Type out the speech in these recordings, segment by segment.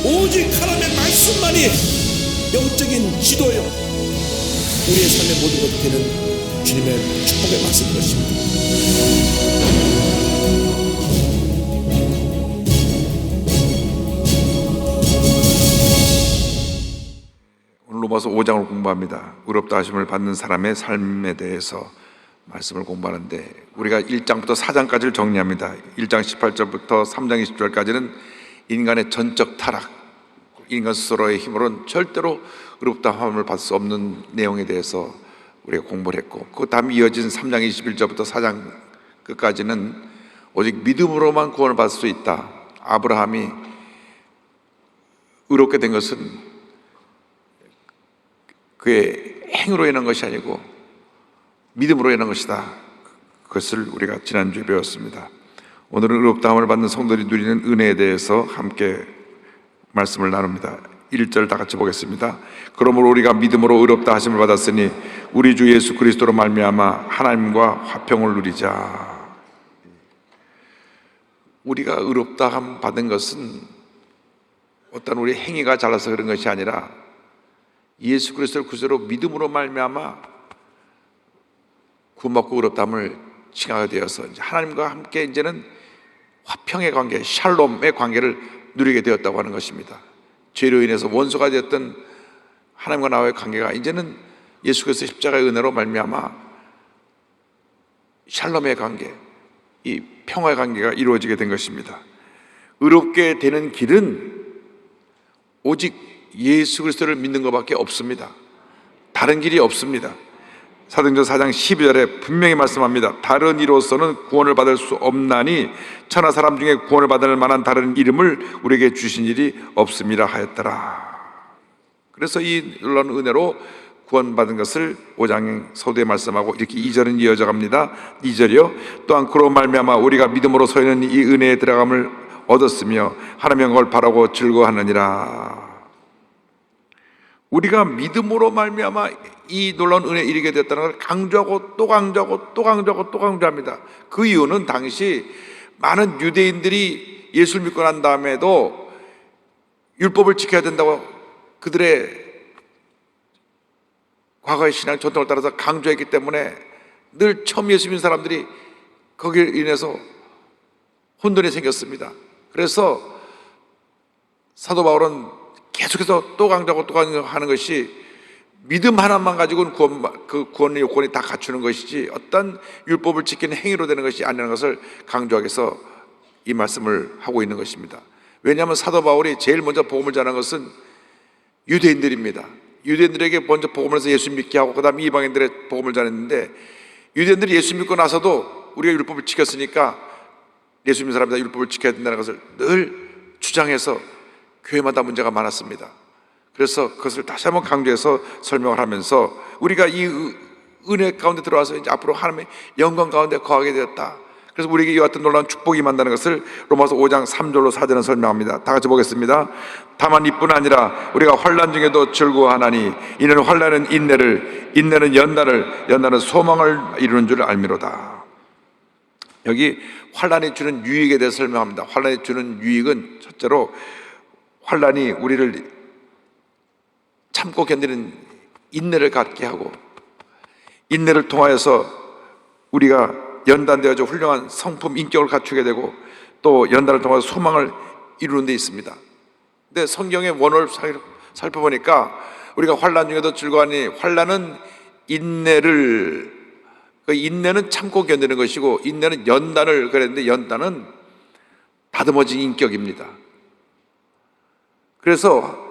오직 하나님의 말씀만이 영적인 지도요, 우리의 삶의 모든 것이 되는 주님의 축복의 말씀인 것입니다. 로마서 5장을 공부합니다. 의롭다 하심을 받는 사람의 삶에 대해서 말씀을 공부하는데, 우리가 1장부터 4장까지를 정리합니다. 1장 18절부터 3장 20절까지는 인간의 전적 타락, 인간 스스로의 힘으로는 절대로 의롭다 함을 받을 수 없는 내용에 대해서 우리가 공부를 했고, 그 다음 이어진 3장 21절부터 4장 끝까지는 오직 믿음으로만 구원을 받을 수 있다. 아브라함이 의롭게 된 것은 그의 행으로 인한 것이 아니고 믿음으로 인한 것이다. 그것을 우리가 지난주에 배웠습니다. 오늘은 의롭다함을 받는 성도들이 누리는 은혜에 대해서 함께 말씀을 나눕니다. 1절 다 같이 보겠습니다. 그러므로 우리가 믿음으로 의롭다 하심을 받았으니 우리 주 예수 그리스도로 말미암아 하나님과 화평을 누리자. 우리가 의롭다함 받은 것은 어떤 우리 행위가 잘나서 그런 것이 아니라 예수 그리스도를 구주로 믿음으로 말미암아 구원받고 의롭다함을 칭하게 되어서 이제 하나님과 함께 이제는 화평의 관계, 샬롬의 관계를 누리게 되었다고 하는 것입니다. 죄로 인해서 원수가 되었던 하나님과 나와의 관계가 이제는 예수 그리스도의 십자가의 은혜로 말미암아 샬롬의 관계, 이 평화의 관계가 이루어지게 된 것입니다. 의롭게 되는 길은 오직 예수 그리스도를 믿는 것밖에 없습니다. 다른 길이 없습니다. 사도행전 4장 12절에 분명히 말씀합니다. 다른 이로서는 구원을 받을 수 없나니 천하 사람 중에 구원을 받을 만한 다른 이름을 우리에게 주신 일이 없음이라 하였더라. 그래서 이 놀라운 은혜로 구원받은 것을 5장 서두에 말씀하고 이렇게 2절은 이어져 갑니다. 2절이요. 또한 그로 말미암아 우리가 믿음으로 서 있는 이 은혜에 들어감을 얻었으며 하나님의 영광을 바라고 즐거워하느니라. 우리가 믿음으로 말미암아 이 놀라운 은혜에 이르게 되었다는 걸 강조하고 또 강조하고 또 강조하고 또 강조합니다. 그 이유는 당시 많은 유대인들이 예수를 믿고 난 다음에도 율법을 지켜야 된다고 그들의 과거의 신앙 전통을 따라서 강조했기 때문에 늘 처음 예수 믿는 사람들이 거기에 인해서 혼돈이 생겼습니다. 그래서 사도 바울은 계속해서 또 강조하고 또 강조하는 것이 믿음 하나만 가지고는 그 구원의 요건이 다 갖추는 것이지 어떤 율법을 지키는 행위로 되는 것이 아니라는 것을 강조하기 위해서 이 말씀을 하고 있는 것입니다. 왜냐하면 사도 바울이 제일 먼저 복음을 전한 것은 유대인들입니다. 유대인들에게 먼저 복음을 해서 예수 믿게 하고 그 다음에 이방인들의 복음을 전했는데, 유대인들이 예수 믿고 나서도 우리가 율법을 지켰으니까 예수 믿는 사람이다 율법을 지켜야 된다는 것을 늘 주장해서 교회마다 문제가 많았습니다. 그래서 그것을 다시 한번 강조해서 설명을 하면서 우리가 이 은혜 가운데 들어와서 이제 앞으로 하나님의 영광 가운데 거하게 되었다. 그래서 우리에게 이와 같은 놀라운 축복이 임한다는 것을 로마서 5장 3절로 4절은 설명합니다. 다 같이 보겠습니다. 다만 이뿐 아니라 우리가 환난 중에도 즐거워하나니 이는 환난은 인내를, 인내는 연단을, 연단은 소망을 이루는 줄 알미로다. 여기 환난이 주는 유익에 대해서 설명합니다. 환난이 주는 유익은 첫째로 환난이 우리를 참고 견디는 인내를 갖게 하고, 인내를 통하여서 우리가 연단되어져 훌륭한 성품, 인격을 갖추게 되고, 또 연단을 통해서 소망을 이루는 데 있습니다. 근데 성경의 원어를 살펴보니까 우리가 환난 중에도 즐거워하니 환난은 인내를, 그 인내는 참고 견디는 것이고 인내는 연단을 그랬는데 연단은 다듬어진 인격입니다. 그래서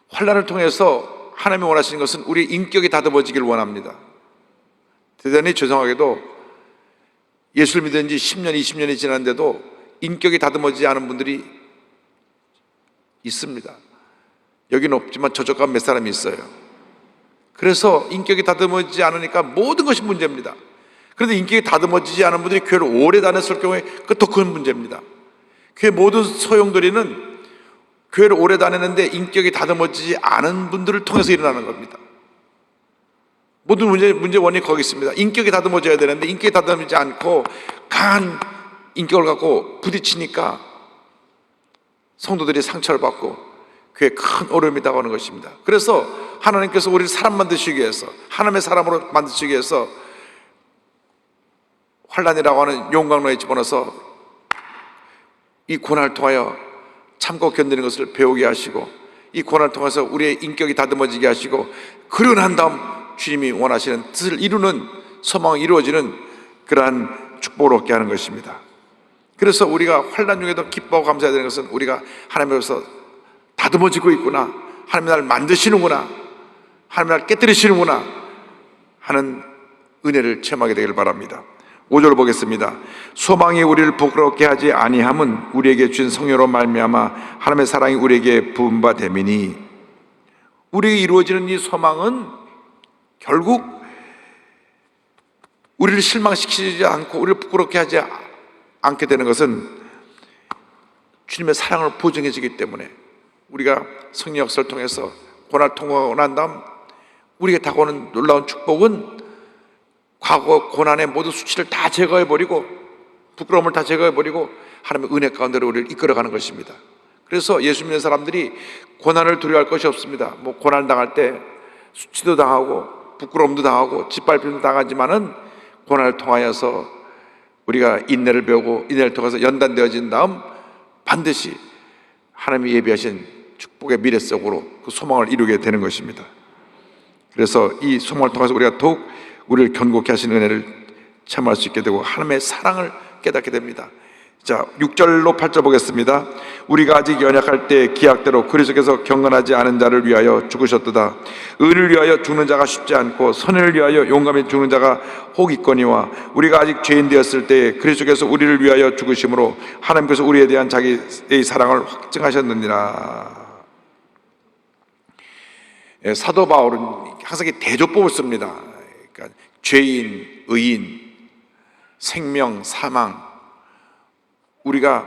환난을 통해서 하나님이 원하시는 것은 우리의 인격이 다듬어지길 원합니다. 대단히 죄송하게도 예수를 믿은 지 10년, 20년이 지났는데도 인격이 다듬어지지 않은 분들이 있습니다. 여기는 없지만 저쪽 가면 몇 사람이 있어요. 그래서 인격이 다듬어지지 않으니까 모든 것이 문제입니다. 그런데 인격이 다듬어지지 않은 분들이 교회를 오래 다녔을 경우에 그것도 큰 문제입니다. 교회 모든 소용돌이는 교회를 오래 다녔는데 인격이 다듬어지지 않은 분들을 통해서 일어나는 겁니다. 모든 문제 원인이 거기 있습니다. 인격이 다듬어져야 되는데 인격이 다듬어지지 않고 강한 인격을 갖고 부딪히니까 성도들이 상처를 받고 그게 큰 어려움이 다가오는 것입니다. 그래서 하나님께서 우리를 사람 만드시기 위해서, 하나님의 사람으로 만드시기 위해서 환난이라고 하는 용광로에 집어넣어서 이 고난을 통하여 참고 견디는 것을 배우게 하시고, 이 고난을 통해서 우리의 인격이 다듬어지게 하시고, 그러고 난 다음 주님이 원하시는 뜻을 이루는, 소망이 이루어지는 그러한 축복을 얻게 하는 것입니다. 그래서 우리가 환난 중에도 기뻐하고 감사해야 되는 것은 우리가 하나님으로서 다듬어지고 있구나, 하나님 나를 만드시는구나, 하나님 나를 깨뜨리시는구나 하는 은혜를 체험하게 되길 바랍니다. 5절 보겠습니다. 소망이 우리를 부끄럽게 하지 아니함은 우리에게 주신 성령으로 말미암아 하나님의 사랑이 우리에게 부은 바 됨이니, 우리에게 이루어지는 이 소망은 결국 우리를 실망시키지 않고 우리를 부끄럽게 하지 않게 되는 것은 주님의 사랑을 보증해 주기 때문에, 우리가 성령 역사를 통해서 고난을 통과하고 난 다음 우리에게 다가오는 놀라운 축복은 과거 고난의 모든 수치를 다 제거해버리고, 부끄러움을 다 제거해버리고 하나님의 은혜 가운데로 우리를 이끌어가는 것입니다. 그래서 예수 믿는 사람들이 고난을 두려워할 것이 없습니다. 뭐 고난 당할 때 수치도 당하고 부끄러움도 당하고 짓밟힘도 당하지만은 고난을 통하여서 우리가 인내를 배우고 인내를 통해서 연단되어진 다음 반드시 하나님이 예비하신 축복의 미래 속으로 그 소망을 이루게 되는 것입니다. 그래서 이 소망을 통해서 우리가 더욱 우리를 견고케 하시는 은혜를 체험할 수 있게 되고 하나님의 사랑을 깨닫게 됩니다. 자, 6절로 8절 보겠습니다. 우리가 아직 연약할 때 기약대로 그리스도께서 경건하지 않은 자를 위하여 죽으셨도다. 의를 위하여 죽는 자가 쉽지 않고 선을 위하여 용감히 죽는 자가 혹 있거니와, 우리가 아직 죄인 되었을 때 그리스도께서 우리를 위하여 죽으심으로 하나님께서 우리에 대한 자기의 사랑을 확증하셨느니라. 사도 바울은 항상 대조법을 씁니다. 그러니까 죄인, 의인, 생명, 사망, 우리가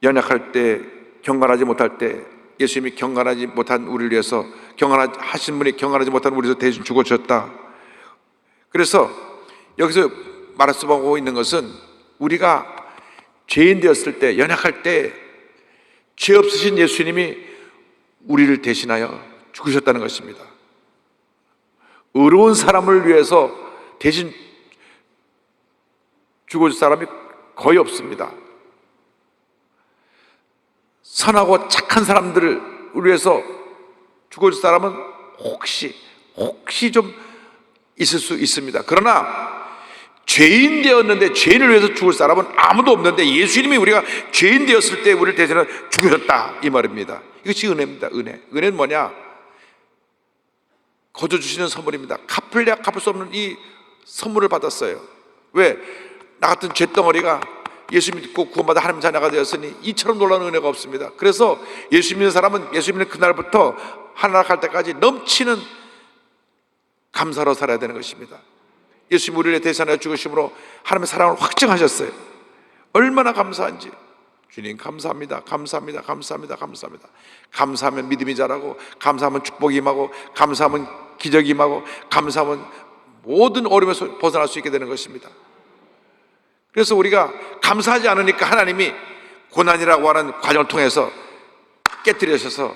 연약할 때, 경건하지 못할 때 예수님이 경건하지 못한 우리를 위해서, 경건하신 분이 경건하지 못한 우리를 위해서 대신 죽어주셨다. 그래서 여기서 말씀하고 있는 것은 우리가 죄인 되었을 때, 연약할 때 죄 없으신 예수님이 우리를 대신하여 죽으셨다는 것입니다. 의로운 사람을 위해서 대신 죽어줄 사람이 거의 없습니다. 선하고 착한 사람들을 위해서 죽어줄 사람은 혹시 좀 있을 수 있습니다. 그러나 죄인 되었는데 죄인을 위해서 죽을 사람은 아무도 없는데 예수님이 우리가 죄인 되었을 때 우리를 대신해 죽으셨다, 이 말입니다. 이것이 은혜입니다. 은혜는 뭐냐? 거저 주시는 선물입니다. 갚을 수 없는 이 선물을 받았어요. 왜? 나 같은 죄덩어리가 예수 믿고 구원받아 하나님 자녀가 되었으니 이처럼 놀라운 은혜가 없습니다. 그래서 예수 믿는 사람은 예수 믿는 그날부터 하나님 갈 때까지 넘치는 감사로 살아야 되는 것입니다. 예수님이 우리를 대신하여 죽으심으로 하나님의 사랑을 확증하셨어요. 얼마나 감사한지. 주님 감사합니다. 감사합니다. 감사합니다. 감사합니다. 감사하면 믿음이 자라고, 감사하면 축복이 임하고, 감사하면 기적이 임하고, 감사하면 모든 어려움에서 벗어날 수 있게 되는 것입니다. 그래서 우리가 감사하지 않으니까 하나님이 고난이라고 하는 과정을 통해서 깨뜨리셔서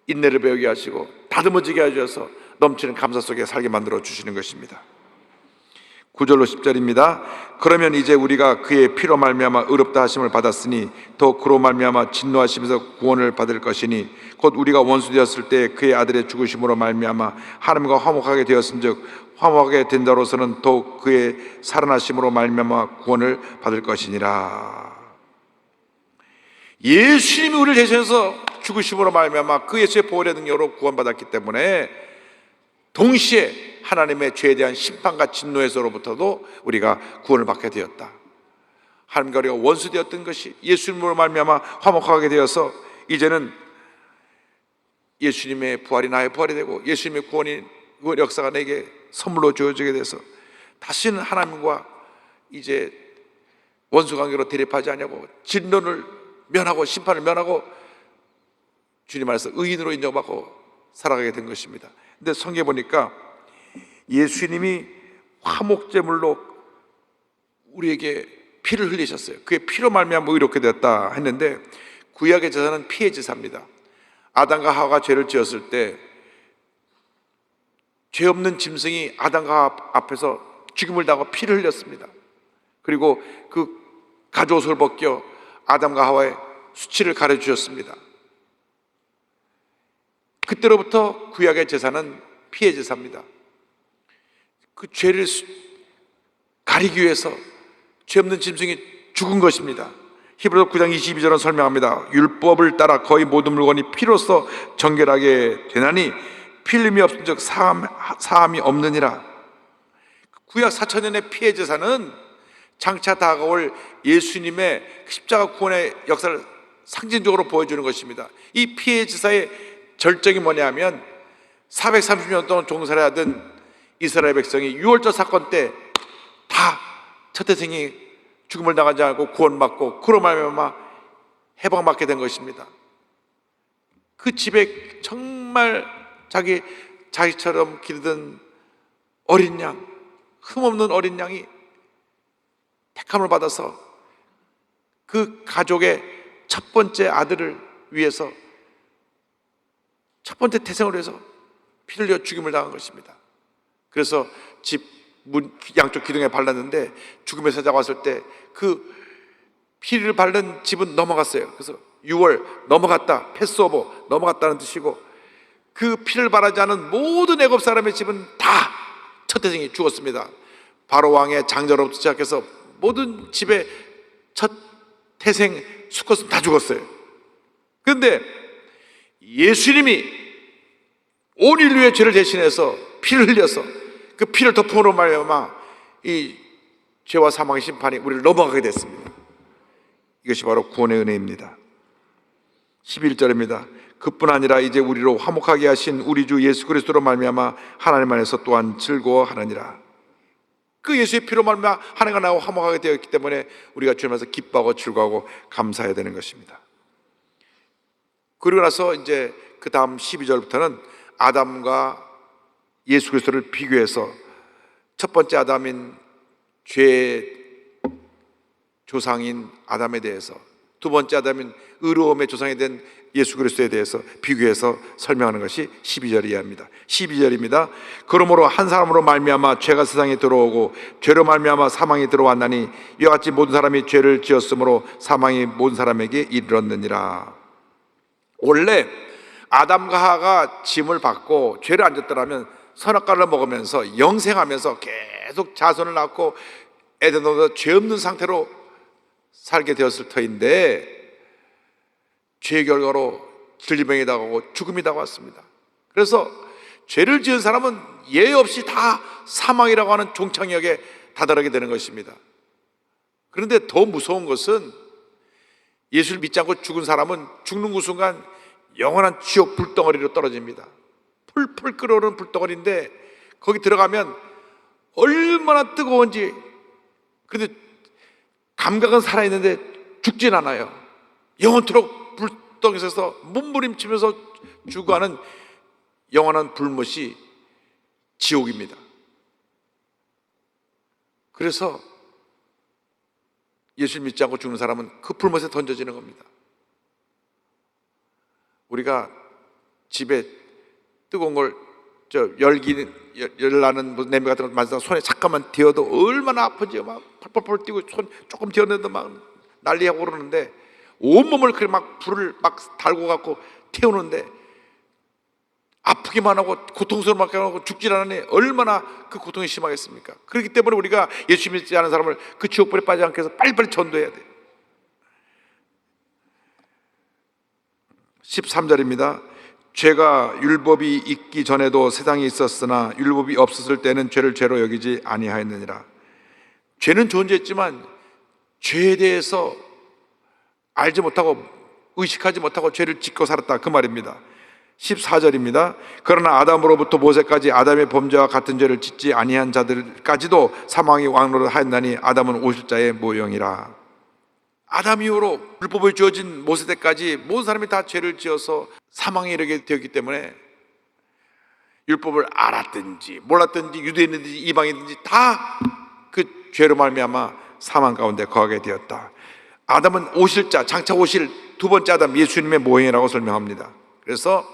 인내를 배우게 하시고 다듬어지게 하셔서 넘치는 감사 속에 살게 만들어 주시는 것입니다. 9절로 10절입니다. 그러면 이제 우리가 그의 피로 말미암아 의롭다 하심을 받았으니 더 그로 말미암아 진노하심에서 구원을 받을 것이니, 곧 우리가 원수 되었을 때 그의 아들의 죽으심으로 말미암아 하나님과 화목하게 되었은즉 화목하게 된 자로서는 더욱 그의 살아나심으로 말미암아 구원을 받을 것이니라. 예수님이 우리를 대신해서 죽으심으로 말미암아 그 예수의 보혈의 능력으로 구원받았기 때문에 동시에 하나님의 죄에 대한 심판과 진노에서로부터도 우리가 구원을 받게 되었다. 하나님과 우리가 원수 되었던 것이 예수님으로 말미암아 화목하게 되어서 이제는 예수님의 부활이 나의 부활이 되고 예수님의 구원이, 그 역사가 내게 선물로 주어지게 돼서 다시는 하나님과 이제 원수 관계로 대립하지 않냐고, 진노를 면하고 심판을 면하고 주님 안에서 의인으로 인정받고 살아가게 된 것입니다. 근데 성경에 보니까 예수님이 화목제물로 우리에게 피를 흘리셨어요. 그의 피로 말미암아 의롭게 되었다 했는데, 구약의 제사는 피의 제사입니다. 아담과 하와가 죄를 지었을 때 죄 없는 짐승이 아담과 하와 앞에서 죽임을 당하고 피를 흘렸습니다. 그리고 그 가죽옷을 벗겨 아담과 하와의 수치를 가려주셨습니다. 그때로부터 구약의 제사는 피해 제사입니다. 그 죄를 가리기 위해서 죄 없는 짐승이 죽은 것입니다. 히브리서 9장 22절은 설명합니다. 율법을 따라 거의 모든 물건이 피로써 정결하게 되나니 피 흘림이 없은 즉 사함이 없느니라. 구약 4,000년의 피해 제사는 장차 다가올 예수님의 십자가 구원의 역사를 상징적으로 보여주는 것입니다. 이 피해 제사의 절정이 뭐냐면 430년 동안 종살이하던 이스라엘 백성이 유월절 사건 때 다 첫 태생이 죽음을 당하지 않고 구원받고 그로 말미암아 해방받게 된 것입니다. 그 집에 정말 자기처럼 기르던 어린 양, 흠없는 어린 양이 택함을 받아서 그 가족의 첫 번째 아들을 위해서, 첫 번째 태생을 위해서 피를 흘려 죽임을 당한 것입니다. 그래서 집 문 양쪽 기둥에 발랐는데 죽음의 사자가 왔을 때 그 피를 바른 집은 넘어갔어요. 그래서 6월 넘어갔다, 패스오버 넘어갔다는 뜻이고, 그 피를 바르지 않은 모든 애굽 사람의 집은 다 첫 태생이 죽었습니다. 바로 왕의 장자로부터 시작해서 모든 집의 첫 태생 수컷은 다 죽었어요. 그런데 예수님이 온 인류의 죄를 대신해서 피를 흘려서 그 피를 덮음으로 말미암아 이 죄와 사망의 심판이 우리를 넘어가게 됐습니다. 이것이 바로 구원의 은혜입니다. 11절입니다. 그뿐 아니라 이제 우리로 화목하게 하신 우리 주 예수 그리스도로 말미암아 하나님 안에서 또한 즐거워하느니라. 그 예수의 피로 말미암아 하나님과 나와 화목하게 되었기 때문에 우리가 주님 안에서 기뻐하고 즐거워하고 감사해야 되는 것입니다. 그리고 나서 이제 그 다음 12절부터는 아담과 예수 그리스도를 비교해서 첫 번째 아담인 죄의 조상인 아담에 대해서, 두 번째 아담인 의로움의 조상이 된 예수 그리스도에 대해서 비교해서 설명하는 것이 12절 이하입니다. 12절입니다. 그러므로 한 사람으로 말미암아 죄가 세상에 들어오고 죄로 말미암아 사망이 들어왔나니 이와 같이 모든 사람이 죄를 지었으므로 사망이 모든 사람에게 이르렀느니라. 원래 아담과 하와가 짐을 받고 죄를 안 졌더라면 선악과를 먹으면서 영생하면서 계속 자손을 낳고 에덴으로 죄 없는 상태로 살게 되었을 터인데, 죄의 결과로 질병이 다가오고 죽음이 다가왔습니다. 그래서 죄를 지은 사람은 예외 없이 다 사망이라고 하는 종착역에 다다르게 되는 것입니다. 그런데 더 무서운 것은 예수를 믿지 않고 죽은 사람은 죽는 그 순간 영원한 지옥 불덩어리로 떨어집니다. 풀풀 끓어오르는 불덩어리인데 거기 들어가면 얼마나 뜨거운지, 그런데 감각은 살아있는데 죽진 않아요. 영원토록 불덩이에서 몸부림치면서 죽어가는 영원한 불못이 지옥입니다. 그래서 예수를 믿지 않고 죽는 사람은 그 불못에 던져지는 겁니다. 우리가 집에 뜨거운 걸 열나는 냄비 같은 걸 만지다가 손에 잠깐만 데워도 얼마나 아픈지 막 펄펄펄 뛰고 손 조금 데웠는데 막 난리하고 그러는데 온몸을 그렇게 막 불을 막 달고 갖고 태우는데 아프기만 하고 고통스럽게 하고 죽질 않으니 얼마나 그 고통이 심하겠습니까? 그렇기 때문에 우리가 예수 믿지 않은 사람을 그 지옥불에 빠지지 않게 해서 빨리빨리 전도해야 돼요. 13절입니다. 죄가 율법이 있기 전에도 세상에 있었으나 율법이 없었을 때는 죄를 죄로 여기지 아니하였느니라. 죄는 존재했지만 죄에 대해서 알지 못하고 의식하지 못하고 죄를 짓고 살았다, 그 말입니다. 14절입니다. 그러나 아담으로부터 모세까지 아담의 범죄와 같은 죄를 짓지 아니한 자들까지도 사망이 왕노릇하였나니 아담은 오실자의 모형이라. 아담 이후로 율법을 주어진 모세 때까지 모든 사람이 다 죄를 지어서 사망에 이르게 되었기 때문에 율법을 알았든지 몰랐든지 유대인이든지 이방인이든지 다 그 죄로 말미암아 사망 가운데 거하게 되었다. 아담은 오실 자, 장차 오실 두 번째 아담 예수님의 모형이라고 설명합니다. 그래서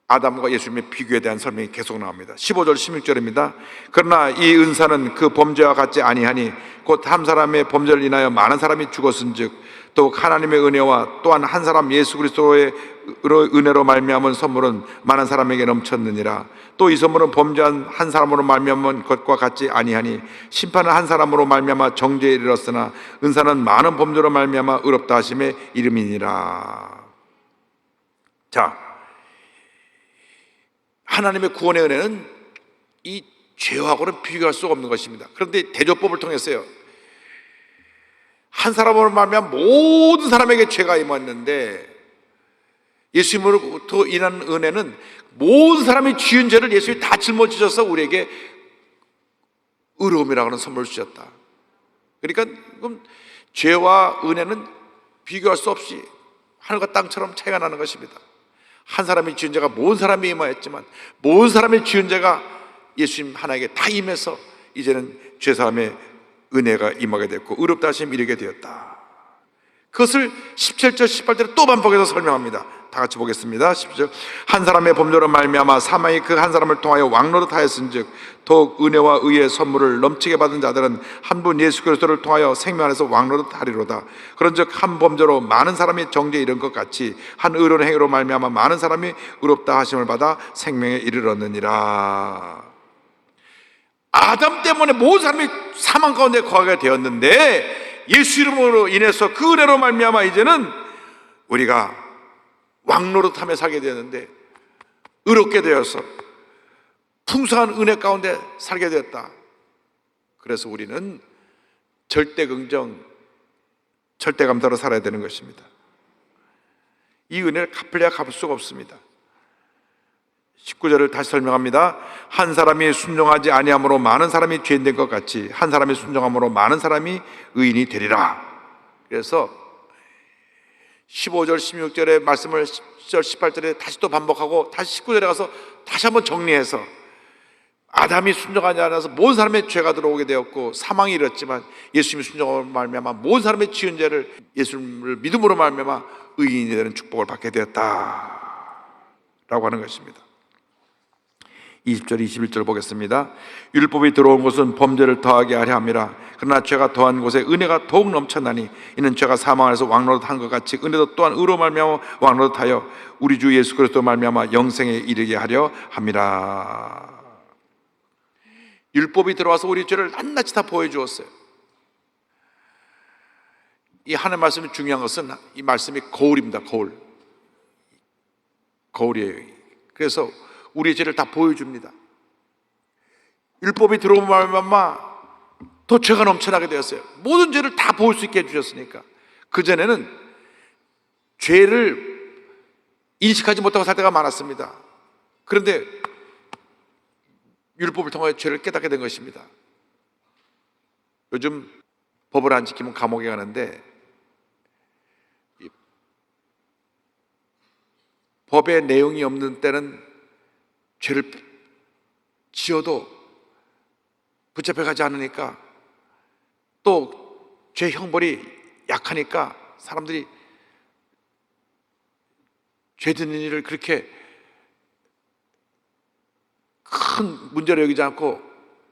아담과 예수님의 비교에 대한 설명이 계속 나옵니다. 15절 16절입니다. 그러나 이 은사는 그 범죄와 같지 아니하니 곧 한 사람의 범죄를 인하여 많은 사람이 죽었은즉 또 하나님의 은혜와 또한 한 사람 예수 그리스도의 은혜로 말미암은 선물은 많은 사람에게 넘쳤느니라. 또 이 선물은 범죄한 한 사람으로 말미암은 것과 같지 아니하니 심판은 한 사람으로 말미암아 정죄에 이르렀으나 은사는 많은 범죄로 말미암아 의롭다 하심의 이름이니라. 자, 하나님의 구원의 은혜는 이 죄하고는 비교할 수가 없는 것입니다. 그런데 대조법을 통해서요, 한 사람으로 말미암아 모든 사람에게 죄가 임했는데 예수님으로부터 인한 은혜는 모든 사람이 지은 죄를 예수님이 다 짊어지셔서 우리에게 의로움이라고 하는 선물을 주셨다. 그러니까 죄와 은혜는 비교할 수 없이 하늘과 땅처럼 차이가 나는 것입니다. 한 사람이 지은 죄가 모든 사람이 임하였지만 모든 사람의 지은 죄가 예수님 하나에게 다 임해서 이제는 죄사함의 은혜가 임하게 됐고 의롭다 하심 이르게 되었다. 그것을 17절 18절에 또 반복해서 설명합니다. 다 같이 보겠습니다. 17절 한 사람의 범죄로 말미암아 사망이 그 한 사람을 통하여 왕노릇 하였은즉 더욱 은혜와 의의 선물을 넘치게 받은 자들은 한 분 예수 그리스도를 통하여 생명 안에서 왕노릇 하리로다. 그런즉 한 범죄로 많은 사람이 정죄에 이른 것 같이 한 의로운 행위로 말미암아 많은 사람이 의롭다 하심을 받아 생명에 이르렀느니라. 아담 때문에 모든 사람이 사망 가운데 거하게 되었는데 예수 이름으로 인해서 그 은혜로 말미암아 이제는 우리가 왕노릇하며 살게 되었는데 의롭게 되어서 풍성한 은혜 가운데 살게 되었다. 그래서 우리는 절대 긍정, 절대 감사로 살아야 되는 것입니다. 이 은혜를 갚으려야 갚을 수가 없습니다. 19절을 다시 설명합니다. 한 사람이 순종하지 아니함으로 많은 사람이 죄인된 것 같이 한 사람이 순종함으로 많은 사람이 의인이 되리라. 그래서 15절 16절의 말씀을 10절 18절에 다시 또 반복하고 다시 19절에 가서 다시 한번 정리해서 아담이 순종하지 않아서 모든 사람의 죄가 들어오게 되었고 사망이 이뤘지만 예수님이 순종함으로 말미암아 모든 사람의 지은 죄를 예수님을 믿음으로 말미암아 의인이 되는 축복을 받게 되었다 라고 하는 것입니다. 20절 21절 보겠습니다. 율법이 들어온 곳은 범죄를 더하게 하려 함이라. 그러나 죄가 더한 곳에 은혜가 더욱 넘쳐나니 이는 죄가 사망 안에서 왕노릇한 것 같이 은혜도 또한 의로 말미암아 왕노릇하여 우리 주 예수 그리스도 말미암아 영생에 이르게 하려 함이라. 율법이 들어와서 우리 죄를 낱낱이 다 보여주었어요. 이 하나님 말씀이 중요한 것은 이 말씀이 거울입니다. 거울이에요. 그래서 우리의 죄를 다 보여줍니다. 율법이 들어오면 말미암아 더 죄가 넘쳐나게 되었어요. 모든 죄를 다 볼 수 있게 해주셨으니까. 그전에는 죄를 인식하지 못하고 살 때가 많았습니다. 그런데 율법을 통하여 죄를 깨닫게 된 것입니다. 요즘 법을 안 지키면 감옥에 가는데 법에 내용이 없는 때는 죄를 지어도 붙잡혀 가지 않으니까 또 죄 형벌이 약하니까 사람들이 죄 짓는 일을 그렇게 큰 문제로 여기지 않고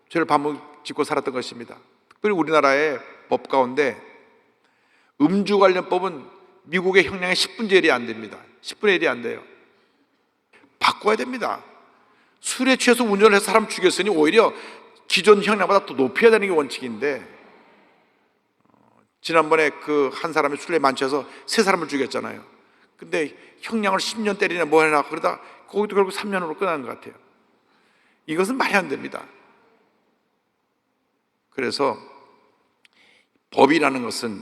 죄를 반복 짓고 살았던 것입니다. 특별히 우리나라의 법 가운데 음주 관련 법은 미국의 형량의 10분의 1이 안 됩니다. 10분의 1이 안 돼요. 바꿔야 됩니다. 술에 취해서 운전을 해서 사람 죽였으니 오히려 기존 형량보다 더 높여야 되는 게 원칙인데 지난번에 그 한 사람이 술에 만취해서 3사람을 죽였잖아요. 근데 형량을 10년 때리냐 뭐 하나 그러다 거기도 결국 3년으로 끝난 것 같아요. 이것은 말이 안 됩니다. 그래서 법이라는 것은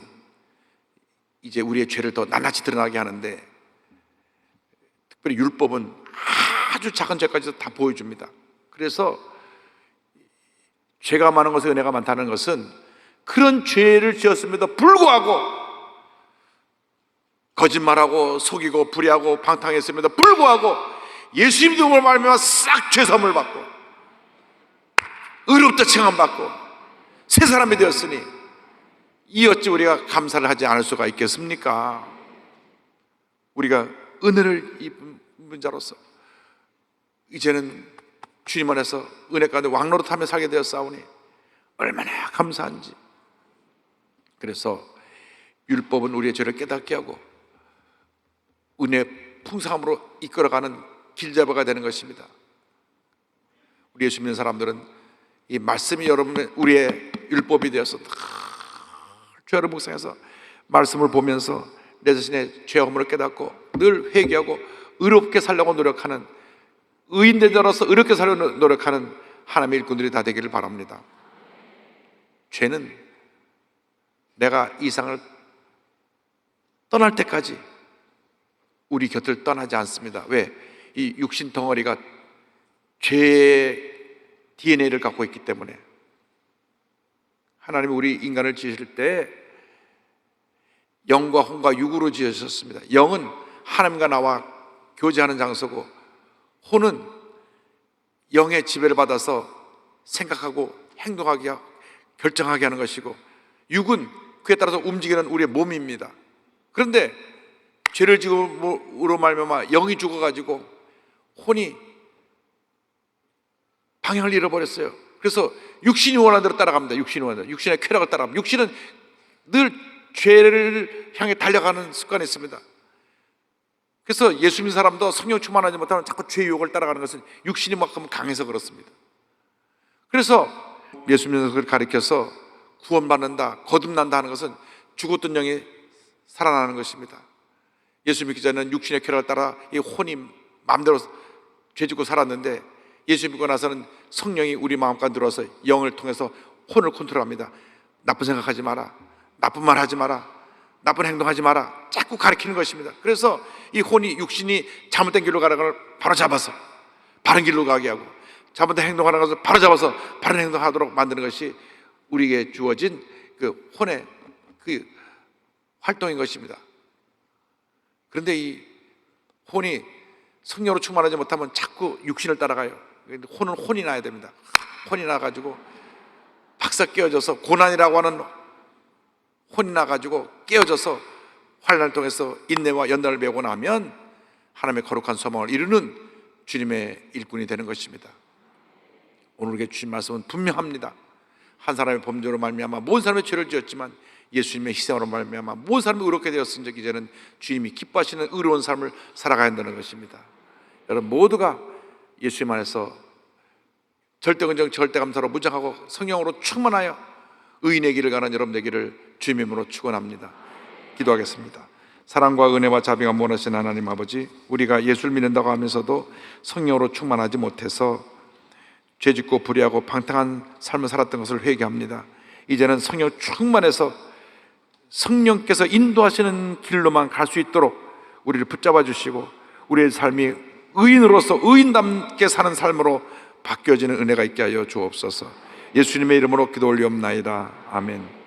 이제 우리의 죄를 더 낱낱이 드러나게 하는데 특별히 율법은 아주 작은 죄까지도 다 보여줍니다. 그래서 죄가 많은 것에 은혜가 많다는 것은 그런 죄를 지었음에도 불구하고 거짓말하고 속이고 불의하고 방탕했음에도 불구하고 예수 믿음으로 말미암아 싹 죄사함을 받고 의롭다 칭함받고 새 사람이 되었으니 이 어찌 우리가 감사를 하지 않을 수가 있겠습니까? 우리가 은혜를 입은 자로서 이제는 주님 안에서 은혜 가운데 왕노릇하며 살게 되었사오니 얼마나 감사한지. 그래서 율법은 우리의 죄를 깨닫게 하고 은혜 풍성함으로 이끌어가는 길잡이가 되는 것입니다. 우리 예수 믿는 사람들은 이 말씀이 여러분의 우리의 율법이 되어서 죄를 묵상해서 말씀을 보면서 내 자신의 죄 허물을 깨닫고 늘 회개하고 의롭게 살려고 노력하는 의인되더라도 의롭게 살려고 노력하는 하나님의 일꾼들이 다 되기를 바랍니다. 죄는 내가 이 세상을 떠날 때까지 우리 곁을 떠나지 않습니다. 왜? 이 육신 덩어리가 죄의 DNA를 갖고 있기 때문에. 하나님이 우리 인간을 지으실 때 영과 혼과 육으로 지으셨습니다. 영은 하나님과 나와 교제하는 장소고, 혼은 영의 지배를 받아서 생각하고 행동하게 결정하게 하는 것이고, 육은 그에 따라서 움직이는 우리의 몸입니다. 그런데 죄를 지음으로 말미암아 영이 죽어가지고 혼이 방향을 잃어버렸어요. 그래서 육신이 원하는 대로 따라갑니다. 육신이 원하는 대로, 육신의 쾌락을 따라갑니다. 육신은 늘 죄를 향해 달려가는 습관이 있습니다. 그래서 예수 믿는 사람도 성령 충만하지 못하면 자꾸 죄의 유혹을 따라가는 것은 육신이 만큼 강해서 그렇습니다. 그래서 예수 믿는 것을 가리켜서 구원받는다, 거듭난다 하는 것은 죽었던 영이 살아나는 것입니다. 예수 믿기 전에는 육신의 쾌락을 따라 이 혼이 마음대로 죄짓고 살았는데, 예수 믿고 나서는 성령이 우리 마음까지 들어와서 영을 통해서 혼을 컨트롤합니다. 나쁜 생각하지 마라, 나쁜 말 하지 마라, 나쁜 행동하지 마라, 자꾸 가르치는 것입니다. 그래서 이 혼이, 육신이 잘못된 길로 가는 걸 바로 잡아서 바른 길로 가게 하고, 잘못된 행동하는 것을 바로 잡아서 바른 행동하도록 만드는 것이 우리에게 주어진 그 혼의 그 활동인 것입니다. 그런데 이 혼이 성령으로 충만하지 못하면 자꾸 육신을 따라가요. 혼은 혼이 나야 됩니다. 혼이 나가지고 박사 깨어져서, 고난이라고 하는 혼이 나가지고 깨어져서 환난을 통해서 인내와 연단을 배우고 나면 하나님의 거룩한 소망을 이루는 주님의 일꾼이 되는 것입니다. 오늘 우리에게 주신 말씀은 분명합니다. 한 사람의 범죄로 말미암아 모든 사람의 죄를 지었지만 예수님의 희생으로 말미암아 모든 사람이 의롭게 되었은즉 이제는 주님이 기뻐하시는 의로운 삶을 살아가야 한다는 것입니다. 여러분 모두가 예수님 안에서 절대건정 절대감사로 무장하고 성령으로 충만하여 의인의 길을 가는 여러분 되기를 주님의 이름으로 축원합니다. 기도하겠습니다. 사랑과 은혜와 자비가 원하시는 하나님 아버지, 우리가 예수를 믿는다고 하면서도 성령으로 충만하지 못해서 죄짓고 불의하고 방탕한 삶을 살았던 것을 회개합니다. 이제는 성령 충만해서 성령께서 인도하시는 길로만 갈 수 있도록 우리를 붙잡아 주시고 우리의 삶이 의인으로서 의인답게 사는 삶으로 바뀌어지는 은혜가 있게 하여 주옵소서. 예수님의 이름으로 기도 올리옵나이다. 아멘.